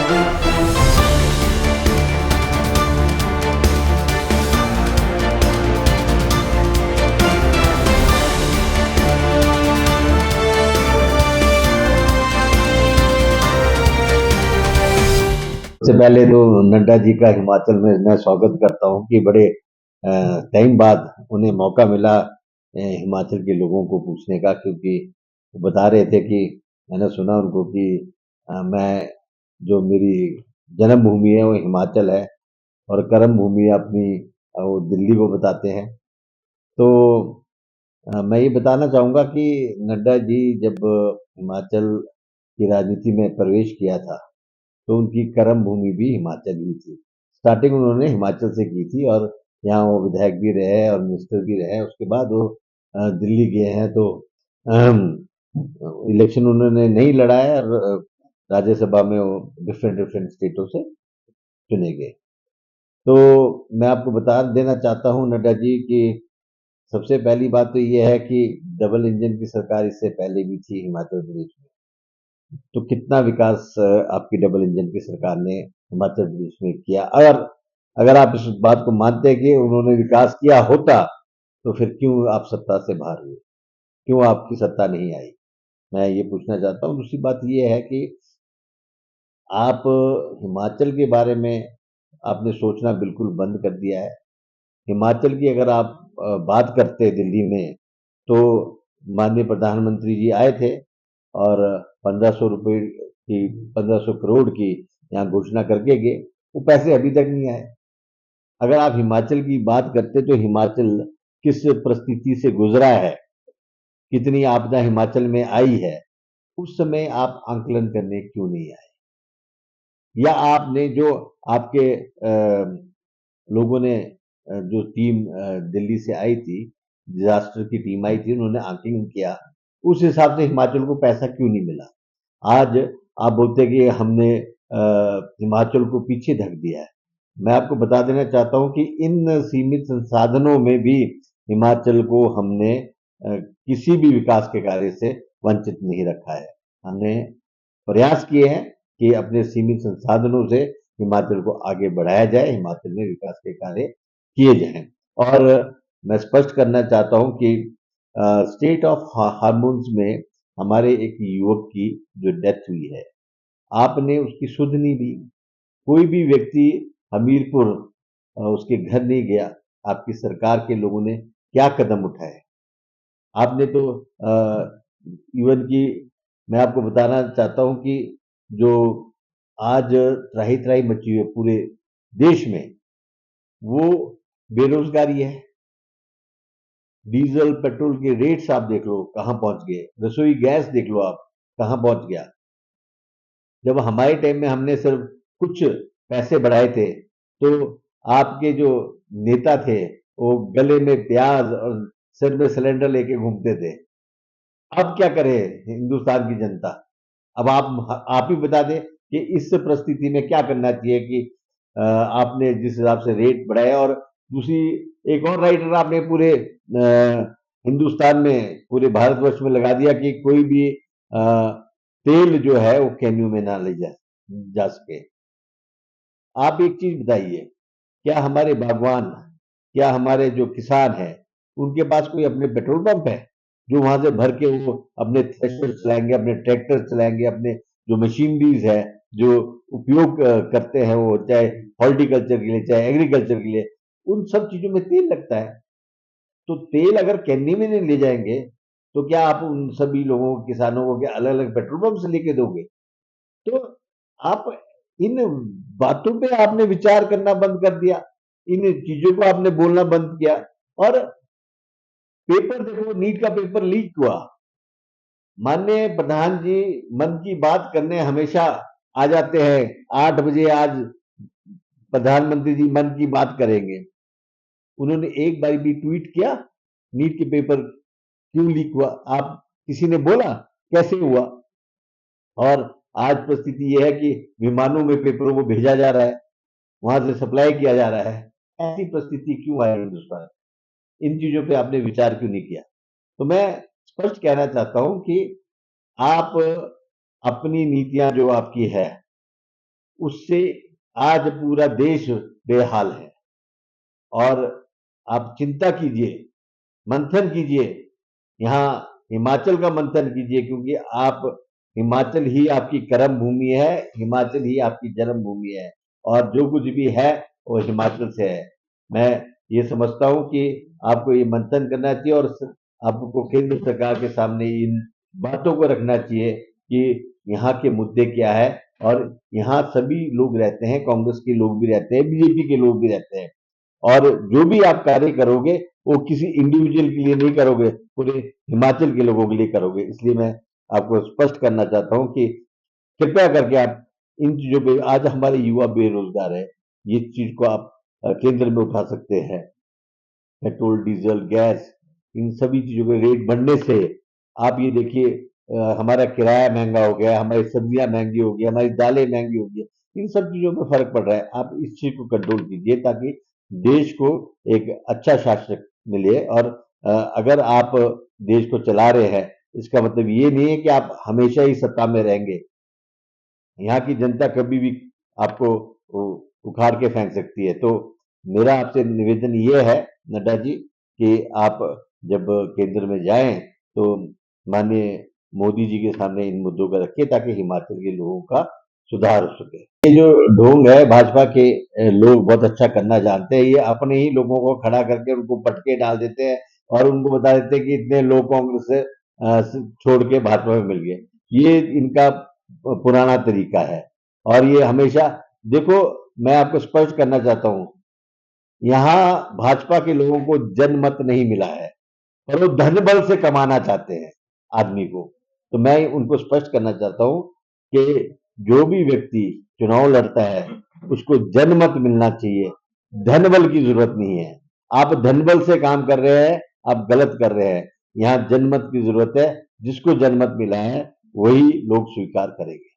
सबसे पहले तो नड्डा जी का हिमाचल में मैं स्वागत करता हूँ कि बड़े टाइम बाद उन्हें मौका मिला हिमाचल के लोगों को पूछने का, क्योंकि वो बता रहे थे कि मैंने सुना उनको कि मैं जो मेरी जन्मभूमि है वो हिमाचल है और कर्म भूमि अपनी वो दिल्ली को बताते हैं। तो मैं ये बताना चाहूँगा कि नड्डा जी जब हिमाचल की राजनीति में प्रवेश किया था तो उनकी कर्म भूमि भी हिमाचल ही थी। स्टार्टिंग उन्होंने हिमाचल से की थी और यहाँ वो विधायक भी रहे और मिनिस्टर भी रहे। उसके बाद वो दिल्ली गए हैं तो इलेक्शन उन्होंने नहीं लड़ा है और राज्यसभा में वो डिफरेंट डिफरेंट स्टेटों से चुने गए। तो मैं आपको बता देना चाहता हूँ नड्डा जी कि सबसे पहली बात तो ये है कि डबल इंजन की सरकार इससे पहले भी थी हिमाचल प्रदेश में। तो कितना विकास आपकी डबल इंजन की सरकार ने हिमाचल प्रदेश में किया। अगर अगर आप इस बात को मानते हैं कि उन्होंने विकास किया होता तो फिर क्यों आप सत्ता से बाहर हुए, क्यों आपकी सत्ता नहीं आई, मैं ये पूछना चाहता हूँ। दूसरी बात ये है कि आप हिमाचल के बारे में आपने सोचना बिल्कुल बंद कर दिया है। हिमाचल की अगर आप बात करते दिल्ली में तो माननीय प्रधानमंत्री जी आए थे और 1500 रुपये की 1500 करोड़ की यहाँ घोषणा करके गए। वो पैसे अभी तक नहीं आए। अगर आप हिमाचल की बात करते तो हिमाचल किस परिस्थिति से गुजरा है, कितनी आपदा हिमाचल में आई है, उस समय आप आंकलन करने क्यों नहीं आए? या आपने जो आपके लोगों ने जो टीम दिल्ली से आई थी, डिजास्टर की टीम आई थी, उन्होंने आंकलन किया, उस हिसाब से हिमाचल को पैसा क्यों नहीं मिला? आज आप बोलते हैं कि हमने हिमाचल को पीछे धक दिया है। मैं आपको बता देना चाहता हूँ कि इन सीमित संसाधनों में भी हिमाचल को हमने किसी भी विकास के कार्य से वंचित नहीं रखा है। हमने प्रयास किए हैं कि अपने सीमित संसाधनों से हिमाचल को आगे बढ़ाया जाए, हिमाचल में विकास के कार्य किए जाएं। और मैं स्पष्ट करना चाहता हूं कि स्टेट ऑफ हार्मोन्स में हमारे एक युवक की जो डेथ हुई है, आपने उसकी सुध नहीं ली। कोई भी व्यक्ति हमीरपुर उसके घर नहीं गया। आपकी सरकार के लोगों ने क्या कदम उठाए? आपने तो इवन की मैं आपको बताना चाहता हूं कि जो आज त्राही त्राही मची हुई है पूरे देश में, वो बेरोजगारी है। डीजल पेट्रोल के रेट्स आप देख लो कहां पहुंच गए, रसोई गैस देख लो आप कहां पहुंच गया। जब हमारे टाइम में हमने सिर्फ कुछ पैसे बढ़ाए थे तो आपके जो नेता थे वो गले में प्याज और सिर में सिलेंडर लेके घूमते थे। अब क्या करे हिंदुस्तान की जनता? अब आप ही बता दें कि इस परिस्थिति में क्या करना चाहिए कि आपने जिस हिसाब से रेट बढ़ाया और दूसरी एक और राइटर आपने पूरे हिंदुस्तान में पूरे भारतवर्ष में लगा दिया कि कोई भी तेल जो है वो कैन्यू में ना ले जा सके। आप एक चीज बताइए, क्या हमारे बागवान, क्या हमारे जो किसान हैं, उनके पास कोई अपने पेट्रोल पंप है जो वहां से भर के वो अपने थ्रेशर चलाएंगे, अपने ट्रैक्टर चलाएंगे, अपने जो मशीनरीज है जो उपयोग करते हैं, वो चाहे हॉर्टिकल्चर के लिए चाहे एग्रीकल्चर के लिए, उन सब चीजों में तेल लगता है। तो तेल अगर कैनी में नहीं ले जाएंगे तो क्या आप उन सभी लोगों किसानों को क्या अलग अलग पेट्रोल पंप से लेके दोगे? तो आप इन बातों पे आपने विचार करना बंद कर दिया, इन चीजों को आपने बोलना बंद किया। और पेपर देखो, नीट का पेपर लीक हुआ, माननीय प्रधान जी मन की बात करने हमेशा आ जाते हैं। 8 बजे आज प्रधानमंत्री जी मन की बात करेंगे। उन्होंने एक बार भी ट्वीट किया नीट के पेपर क्यों लीक हुआ? आप किसी ने बोला कैसे हुआ? और आज परिस्थिति यह है कि विमानों में पेपरों को भेजा जा रहा है, वहां से सप्लाई किया जा रहा है। ऐसी परिस्थिति क्यों आई हिंदुस्तान? इन चीजों पे आपने विचार क्यों नहीं किया? तो मैं स्पष्ट कहना चाहता हूं कि आप अपनी नीतियां जो आपकी है उससे आज पूरा देश बेहाल है। और आप चिंता कीजिए, मंथन कीजिए, यहाँ हिमाचल का मंथन कीजिए, क्योंकि आप हिमाचल ही आपकी कर्म भूमि है, हिमाचल ही आपकी जन्म भूमि है, और जो कुछ भी है वो हिमाचल से है। मैं ये समझता हूँ कि आपको ये मंथन करना चाहिए, और आपको केंद्र सरकार के सामने इन बातों को रखना चाहिए कि यहाँ के मुद्दे क्या है। और यहाँ सभी लोग रहते हैं, कांग्रेस के लोग भी रहते हैं, बीजेपी के लोग भी रहते हैं, और जो भी आप कार्य करोगे वो किसी इंडिविजुअल के लिए नहीं करोगे, पूरे हिमाचल के लोगों के लिए करोगे। इसलिए मैं आपको स्पष्ट करना चाहता हूं कि कृपया करके आप इन चीजों पे, आज हमारे युवा बेरोजगार है, ये चीज को आप केंद्र में उठा सकते हैं। पेट्रोल, डीजल, गैस, इन सभी चीजों के रेट बढ़ने से आप ये देखिए, हमारा किराया महंगा हो गया, हमारी सब्जियां महंगी हो गई, हमारी दालें महंगी हो गई, इन सब चीजों में फर्क पड़ रहा है। आप इस चीज को कंट्रोल कीजिए ताकि देश को एक अच्छा शासक मिले। और अगर आप देश को चला रहे हैं, इसका मतलब ये नहीं है कि आप हमेशा ही सत्ता में रहेंगे। यहाँ की जनता कभी भी आपको उखाड़ के फेंक सकती है। तो मेरा आपसे निवेदन ये है नड्डा जी, कि आप जब केंद्र में जाएं तो माननीय मोदी जी के सामने इन मुद्दों को रखिए ताकि हिमाचल के लोगों का सुधार हो सके। ये जो ढोंग है भाजपा के, लोग बहुत अच्छा करना जानते हैं, ये अपने ही लोगों को खड़ा करके उनको पटके डाल देते हैं और उनको बता देते हैं कि इतने लोग कांग्रेस से छोड़ के भाजपा में मिल गए। ये इनका पुराना तरीका है, और ये हमेशा, देखो, मैं आपको स्पष्ट करना चाहता हूं, यहाँ भाजपा के लोगों को जनमत नहीं मिला है, और वो धन बल से कमाना चाहते हैं आदमी को। तो मैं उनको स्पष्ट करना चाहता हूं कि जो भी व्यक्ति चुनाव लड़ता है उसको जनमत मिलना चाहिए, धन बल की जरूरत नहीं है। आप धन बल से काम कर रहे हैं, आप गलत कर रहे हैं। यहाँ जनमत की जरूरत है, जिसको जनमत मिला है वही लोग स्वीकार करेंगे।